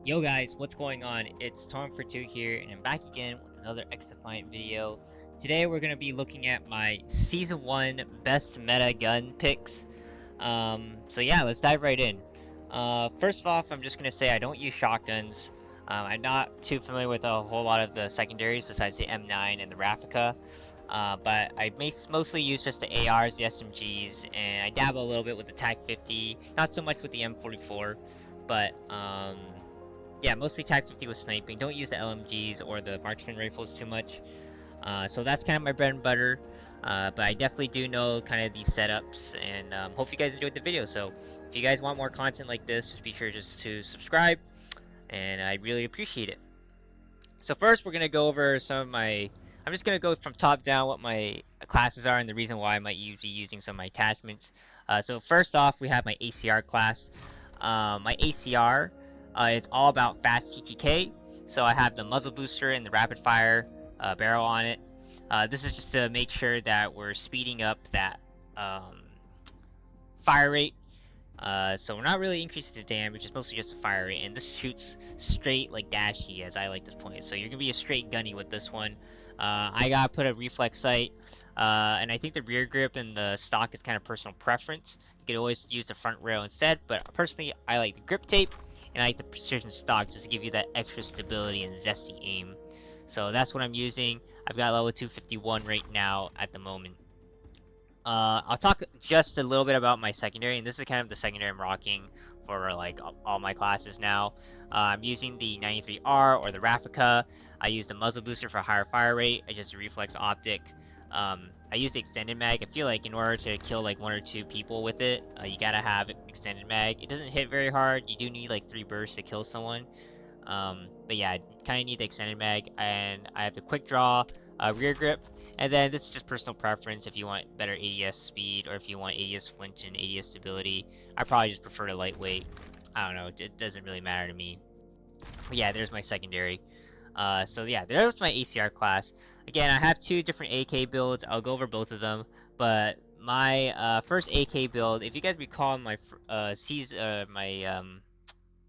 Yo guys, what's going on? It's Tom for 2 here, and I'm back again with another Xdefiant video. Today we're going to be looking at my Season 1 best meta gun picks. So yeah, let's dive right in. First off, I'm just going to say I don't use shotguns. I'm not too familiar with a whole lot of the secondaries besides the M9 and the Raffica. But I mostly use just the ARs, the SMGs, and I dabble a little bit with the TAC 50, not so much with the M44, but yeah, mostly TAC 50 with sniping. Don't use the LMGs or the marksman rifles too much. So that's kind of my bread and butter. But I definitely do know kind of these setups, and hope you guys enjoyed the video. So if you guys want more content like this, just be sure just to subscribe, and I really appreciate it. So first, we're gonna go over some of my. I'm just gonna go from top down what my classes are and the reason why I might be using some of my attachments. So first off, we have my ACR class. My ACR, it's all about fast TTK. So I have the muzzle booster and the rapid fire barrel on it. This is just to make sure that we're speeding up that fire rate. So we're not really increasing the damage, it's mostly just the fire rate, and this shoots straight like dashy, as I like this point. So you're gonna be a straight gunny with this one. I gotta put a reflex sight, and I think the rear grip and the stock is kind of personal preference. You could always use the front rail instead, but personally I like the grip tape and I like the precision stock just to give you that extra stability and zesty aim. So that's what I'm using. I've got level 251 right now at the moment. I'll talk just a little bit about my secondary, and this is kind of the secondary I'm rocking for like all my classes now. I'm using the 93R or the Raffica. I use the muzzle booster for higher fire rate. I just reflex optic. I use the extended mag. I feel like in order to kill like 1 or 2 people with it, you gotta have extended mag. It doesn't hit very hard. You do need like 3 bursts to kill someone. But yeah, I kind of need the extended mag, and I have the quick draw, rear grip. And then this is just personal preference if you want better ADS speed or if you want ADS flinch and ADS stability. I probably just prefer the lightweight. I don't know, it doesn't really matter to me. But yeah, there's my secondary. So yeah, there's my ACR class. Again, I have 2 different AK builds. I'll go over both of them. But my first AK build, if you guys recall my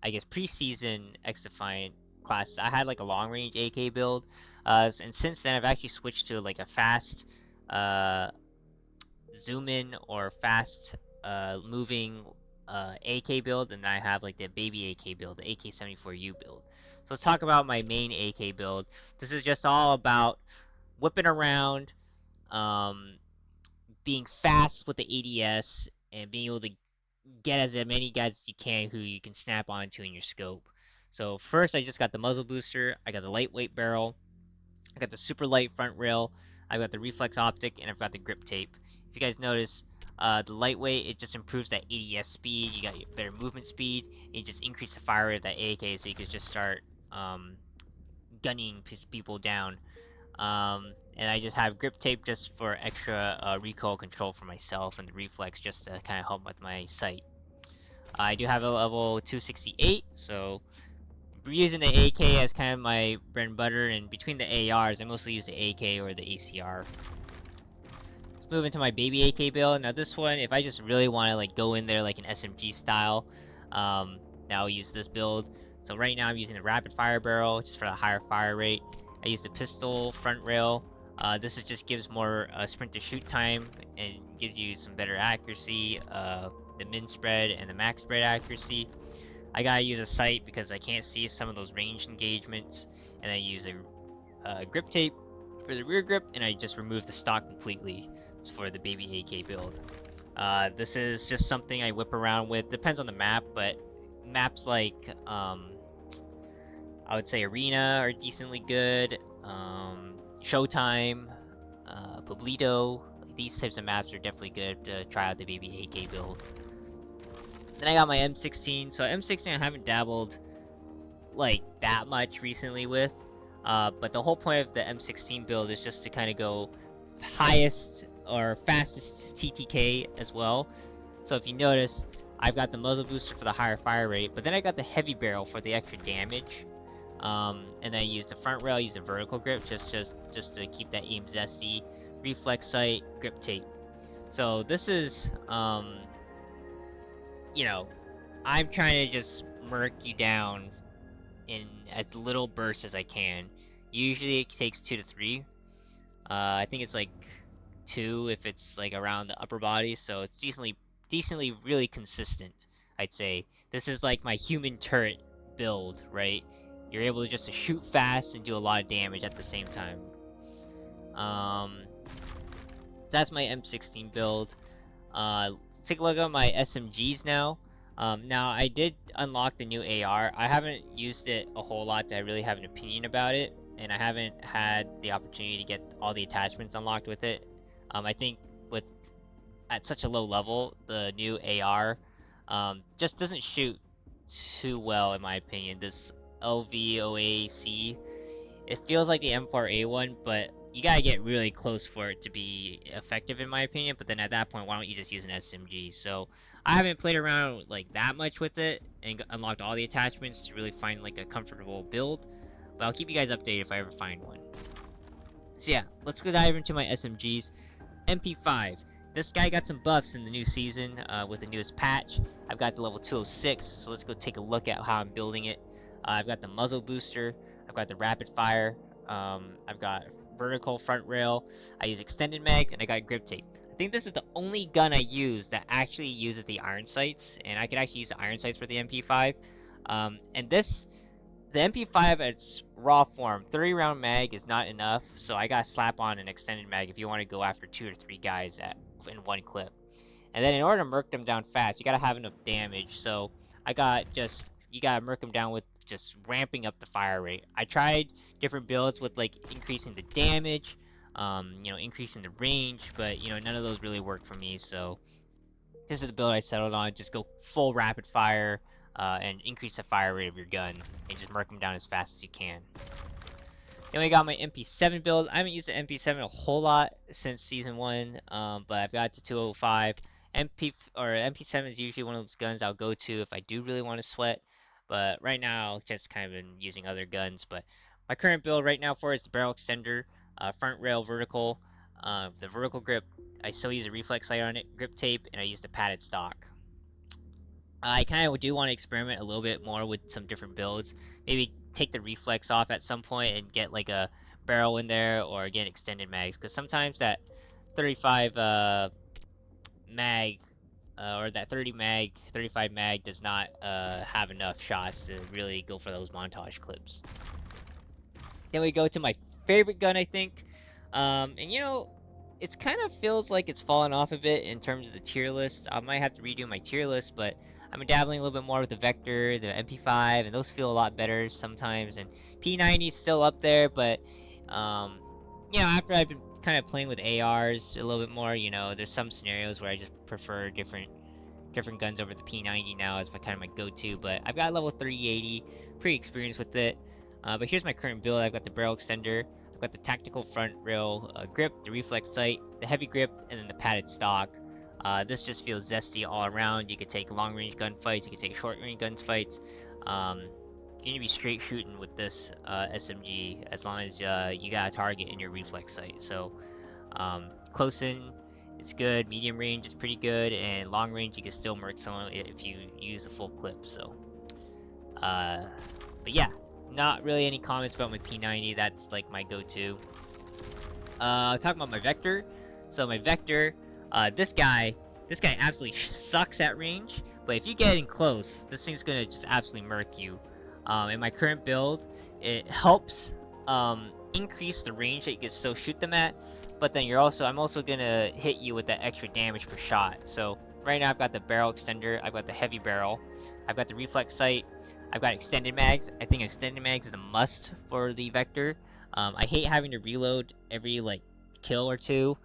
I guess preseason Xdefiant classes, I had like a long range AK build. And since then I've actually switched to like a fast zoom in or fast moving AK build, and I have like the baby AK build, the AK-74U build. So let's talk about my main AK build. This is just all about whipping around, being fast with the ADS, and being able to get as many guys as you can who you can snap onto in your scope. So first I just got the muzzle booster, I got the lightweight barrel, I got the super light front rail, I've got the reflex optic, and I've got the grip tape. If you guys notice, the lightweight, it just improves that ADS speed, you got better movement speed, and you just increase the fire rate of that AK so you can just start gunning people down. And I just have grip tape just for extra recoil control for myself, and the reflex just to kind of help with my sight. I do have a level 268, so we're using the AK as kind of my bread and butter, and between the ARs, I mostly use the AK or the ACR. Let's move into my baby AK build. Now this one, if I just really want to like go in there like an SMG style, now I'll use this build. So right now I'm using the rapid fire barrel just for the higher fire rate. I use the pistol front rail. This is just gives more sprint to shoot time and gives you some better accuracy, the min spread and the max spread accuracy. I gotta use a sight because I can't see some of those range engagements, and I use a grip tape for the rear grip, and I just remove the stock completely for the baby AK build. This is just something I whip around with. Depends on the map, but maps like I would say Arena are decently good. Showtime, Poblito, these types of maps are definitely good to try out the baby AK build. Then I got my M16. So M16 I haven't dabbled like that much recently with, but the whole point of the M16 build is just to kind of go highest or fastest TTK as well. So if you notice, I've got the muzzle booster for the higher fire rate, but then I got the heavy barrel for the extra damage. And then I use the front rail, use the vertical grip just to keep that aim zesty, reflex sight, grip tape. So this is you know, I'm trying to just murk you down in as little bursts as I can. Usually it takes 2 to 3. I think it's like 2 if it's like around the upper body, so it's decently really consistent, I'd say. This is like my human turret build, right? You're able to just shoot fast and do a lot of damage at the same time. That's my M16 build. Let's take a look at my SMGs now. Now I did unlock the new AR. I haven't used it a whole lot to really have an opinion about it, and I haven't had the opportunity to get all the attachments unlocked with it. I think with at such a low level, the new AR just doesn't shoot too well in my opinion. This LVOAC, it feels like the M4A1, but you gotta get really close for it to be effective in my opinion. But then at that point, why don't you just use an SMG? So I haven't played around like that much with it and unlocked all the attachments to really find like a comfortable build, but I'll keep you guys updated if I ever find one. So yeah, let's go dive into my SMGs. MP5. This guy got some buffs in the new season with the newest patch. I've got the level 206, so let's go take a look at how I'm building it. I've got the muzzle booster, I've got the rapid fire, I've got vertical front rail, I use extended mags, and I got grip tape. I think this is the only gun I use that actually uses the iron sights, and I can actually use the iron sights for the MP5. And the MP5 at its raw form, 30 round mag is not enough, so I gotta slap on an extended mag if you want to go after 2 or 3 guys in one clip. And then in order to murk them down fast, you gotta have enough damage, so you gotta murk them down with just ramping up the fire rate. I tried different builds with like increasing the damage, increasing the range, but none of those really worked for me, so this is the build I settled on. Just go full rapid fire, and increase the fire rate of your gun, and just mark them down as fast as you can. Then we got my MP7 build. I haven't used the MP7 a whole lot since Season 1, but I've got the 205. MP7 is usually one of those guns I'll go to if I do really want to sweat, but right now I've just kind of been using other guns. But my current build right now for it is the barrel extender, front rail vertical, the vertical grip. I still use a reflex sight on it, grip tape, and I use the padded stock. I kind of do want to experiment a little bit more with some different builds. Maybe take the reflex off at some point and get like a barrel in there, or get extended mags, because sometimes that 35 mag or that 35 mag does not have enough shots to really go for those montage clips. Then we go to my favorite gun, I think, and it's kind of feels like it's fallen off a bit in terms of the tier list. I might have to redo my tier list, but I'm dabbling a little bit more with the Vector, the MP5, and those feel a lot better sometimes. And P90 is still up there, but after I've been kind of playing with ARs a little bit more, there's some scenarios where I just prefer different guns over the P90 now as kind of my go-to. But I've got level 380, pretty experienced with it. But here's my current build. I've got the barrel extender, I've got the tactical front rail grip, the reflex sight, the heavy grip, and then the padded stock. This just feels zesty all around. You could take long-range gunfights, you could take short-range gunfights. You're gonna be straight shooting with this SMG as long as you got a target in your reflex sight. So close in, it's good. Medium range is pretty good, and long range you can still murk someone if you use the full clip. So, but yeah, not really any comments about my P90. That's like my go-to. Talking about my Vector. So my Vector. This guy absolutely sucks at range, but if you get in close, this thing's gonna just absolutely murk you. In my current build, it helps increase the range that you can still shoot them at, but then I'm also gonna hit you with that extra damage per shot. So right now I've got the barrel extender, I've got the heavy barrel, I've got the reflex sight, I've got extended mags. I think extended mags is a must for the Vector. I hate having to reload every kill or two.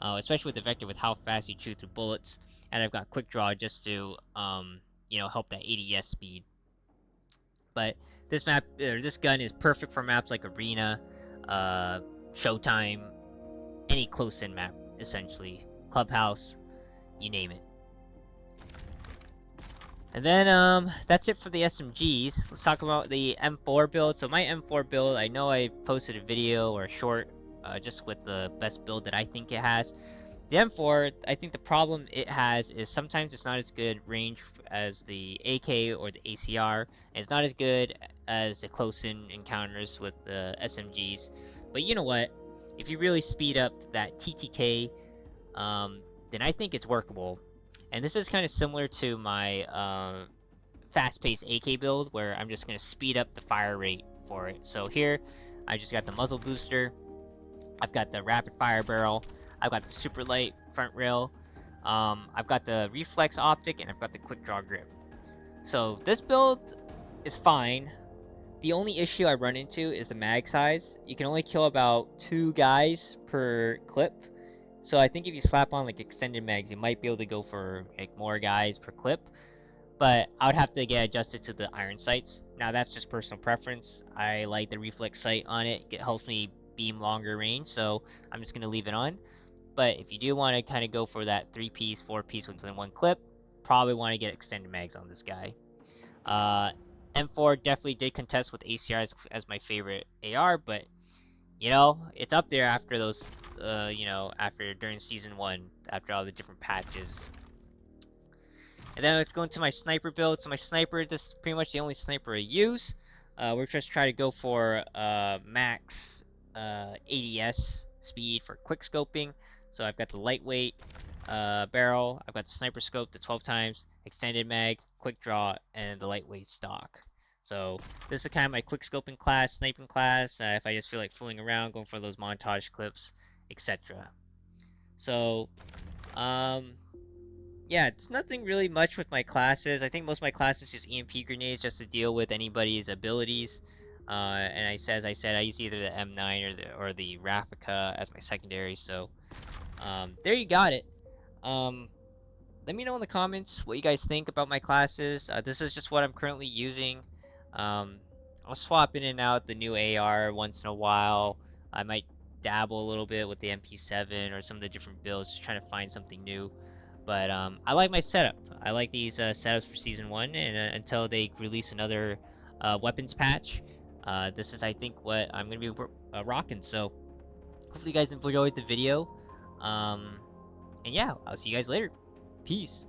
Especially with the Vector, with how fast you chew through bullets. And I've got quick draw just to help that ADS speed. But this gun is perfect for maps like Arena, Showtime, any close-in map essentially, Clubhouse, you name it. And then that's it for the SMGs. Let's talk about the M4 build. So my M4 build, I know I posted a video or a short just with the best build that I think it has. The M4, I think the problem it has is sometimes it's not as good range as the AK or the ACR, and it's not as good as the close-in encounters with the SMGs. But you know what? If you really speed up that TTK, then I think it's workable. And this is kind of similar to my fast-paced AK build, where I'm just going to speed up the fire rate for it. So here, I just got the muzzle booster, I've got the rapid fire barrel, I've got the super light front rail, I've got the reflex optic, and I've got the quick draw grip. So this build is fine. The only issue I run into is the mag size. You can only kill about 2 guys per clip. So I think if you slap on like extended mags, you might be able to go for like more guys per clip. But I would have to get adjusted to the iron sights. Now that's just personal preference. I like the reflex sight on it. It helps me beam longer range, so I'm just gonna leave it on. But if you do want to kind of go for that 3-piece, 4-piece within one clip, probably want to get extended mags on this guy. M4 definitely did contest with ACR as my favorite AR, but you know, it's up there after those, you know, after during season 1, after all the different patches. And then let's go into my sniper build. So my sniper, this is pretty much the only sniper I use. We're just trying to go for max ADS speed for quick scoping. So I've got the lightweight barrel, I've got the sniper scope, the 12 times, extended mag, quick draw, and the lightweight stock. So this is kind of my quick scoping class, sniping class, if I just feel like fooling around, going for those montage clips, etc. So, yeah, it's nothing really much with my classes. I think most of my classes use EMP grenades just to deal with anybody's abilities. And as I said, I use either the M9 or the Raffica as my secondary. So, there you got it. Let me know in the comments what you guys think about my classes. This is just what I'm currently using. I'll swap in and out the new AR once in a while. I might dabble a little bit with the MP7 or some of the different builds, just trying to find something new. But I like my setup. I like these setups for Season 1, and until they release another weapons patch, this is, I think, what I'm going to be rocking. So, hopefully you guys enjoyed the video. And yeah, I'll see you guys later. Peace.